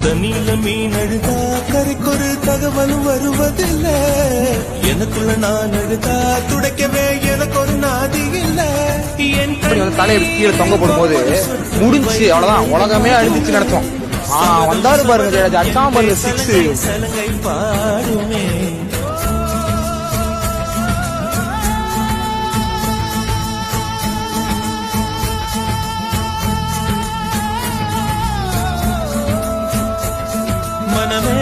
தண்ணியில மீன் அழுதா கரைக்கொரு தகவலும் வருவதில்லை. எனக்குள்ள நான் அழுதா துடைக்கவே எனக்கு ஒரு நாதி இல்ல. தலையை கீழே தொங்க போடும் போது முடிஞ்சு அவ்வளவுதான், உலகமே அழிஞ்சிச்சு நடத்தும். வந்தாரு பாருங்க அச்சாம பாருங்க 6 சலங்கை பாடுமே. மனமே